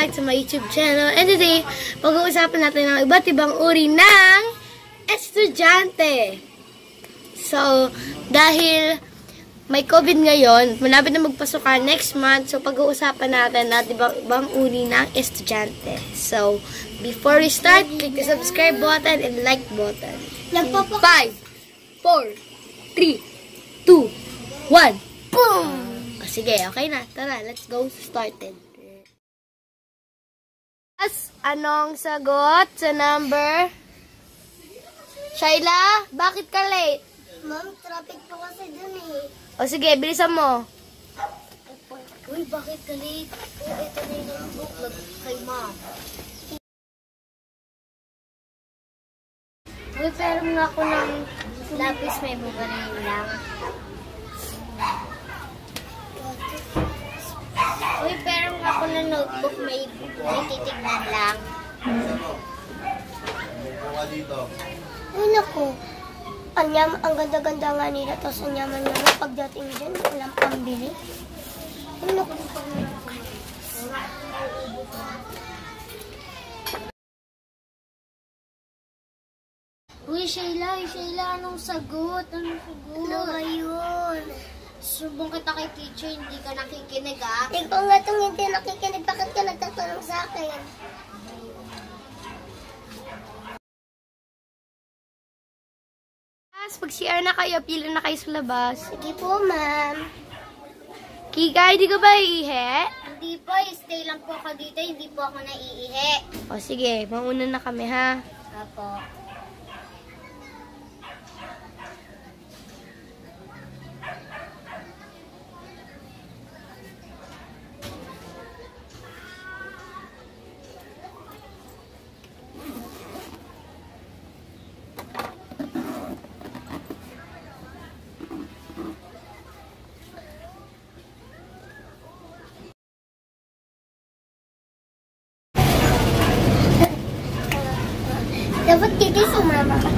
back to my YouTube channel. And today, pag-uusapan natin ng iba't ibang uri ng estudyante. So, dahil may COVID ngayon, malapit na magpasukan next month. So, pag-uusapan natin ng ibang uri ng estudyante. So, before we start, click the subscribe button and like button. 5, 4, 3, 2, 1, boom! Sige, okay na. Tara, let's go. Started. Anong sagot sa number? Shayla, bakit ka late? Ma'am, traffic po kasi dun eh. O sige, bilisan mo. Uy, bakit ka late? Oh, ito na yung notebook kay ma'am. Uy, pero nga ako ng lapis may bugarin lang. Uy, pero nga ako ng notebook may titignan lang. Uy, naku. Ang ganda-ganda nga nila. Tapos ang yaman-yaman. Pagdating dyan, walang pambili. Uy, naku. Uy, Shayla, anong sagot? Anong sagot? Ano ba yun? Subong kita kay teacher, hindi ka nakikinig ah. Ikaw nga itong hindi nakikinig, bakit ka nagtatanong sa akin? Pag-CR na kayo, pila na kayo sa labas. Sige po, ma'am. Kika, hindi ka ba iihi? Hindi po, stay lang po ako dito, hindi po ako naiihi. O sige, mauna na kami ha. Apo. Dapat dito sumama ka.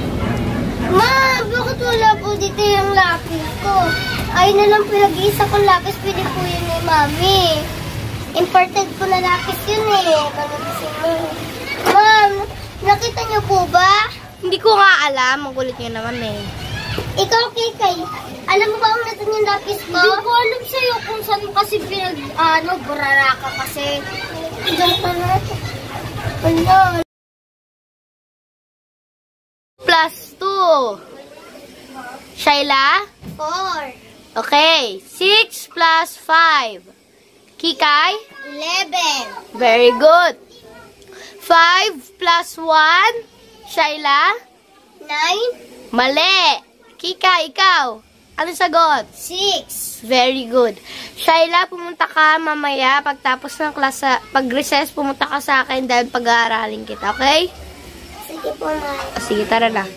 Ma, bakit wala po dito yung lapis ko? Ay na lang pinag-iisa kong lapis, pwede po yun ni Mami. Imported ko na lapis yun eh. Panagisin mo. Ma'am, nakita niyo po ba? Hindi ko nga alam, ang kulit niyo naman eh. Ikaw, Kikay, alam mo ba kung natin yung lapis ko? Hindi ko alam sa'yo kung saan mo kasi burara ka kasi. Diyan ka na. Wala. Plus 2. Shayla? 4. Okay. 6 plus 5. Kikay? 11. Very good. 5 plus 1. Shayla? 9. Mali. Kikay, ikaw? Ano sagot? 6. Very good. Shayla, pumunta ka mamaya pagtapos ng klase, pag-recess, pumunta ka sa akin dahil pag-aaralin kita, okay? Sige po, ma'am. Sige, tara na.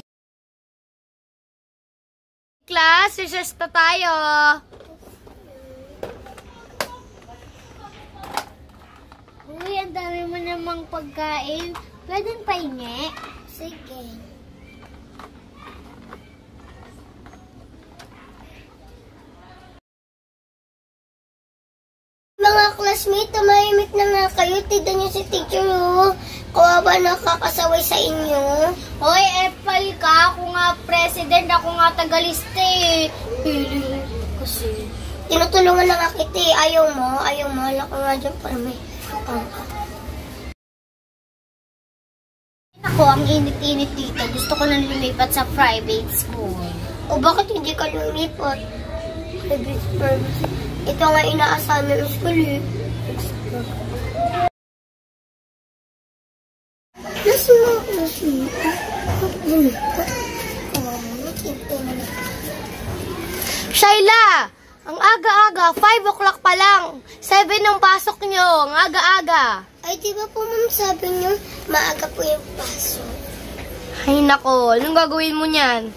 Class, recess na tayo. Uy, ang dami mo namang pagkain. Pwedeng pahingi? Sige. Mga classmate, tumahimik na nga kayo. Tignan niyo si teacher, oh. Kawawa nakakasaway sa inyo. Hoy, Epal ka. Ako nga president, ako nga tagaliste. Pili kasi. Tinutulungan na nga kita eh. Ayaw mo. Hala ka nga dyan para may kapangka. Ako, ang init-init dito. Gusto ko nang lumipat sa private school. O bakit hindi ka lumipat? Private. Ito nga inaasahan ng school eh. Shayla! Ang aga-aga, 5 o'clock pa lang. 7 ang pasok nyo. Ang aga-aga. Ay, di ba po ma'am sabi nyo, maaga po yung pasok? Ay nako, anong gagawin mo niyan?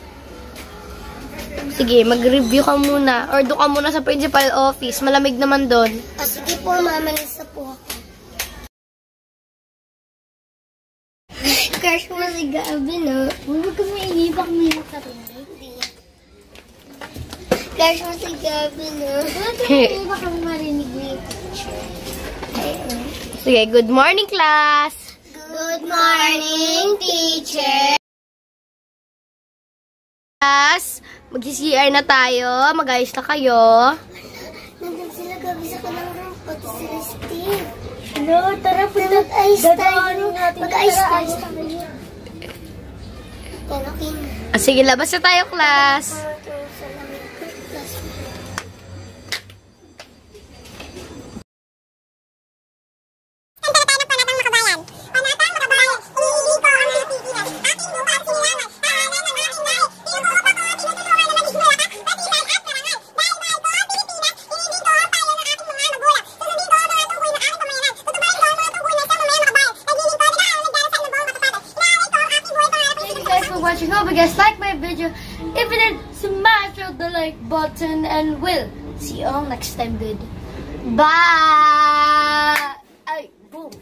Sige, mag-review ka muna. Or doon ka muna sa principal office. Malamig naman doon. Sige po, mamalisa po ako. Crush mo si Gabi, no? Huwag ka maingay, baka may nakarinig. Crush mo si Gabi, no? Huwag ka maingay, baka marinig ni teacher. Sige, good morning, class! Good morning, teacher. Class, mag-CR na tayo. Mag-ayos na kayo. Nandun sila gabi sa kalang room. Pati sila Steve. No, tara po. Mag-ayos tayo. Mag-ayos tayo. Tanakin. Sige, labas na tayo, class. Watching. Hope you guys like my video. If you did, smash the like button and we'll see you all next time. Good. Bye. Ay, boom.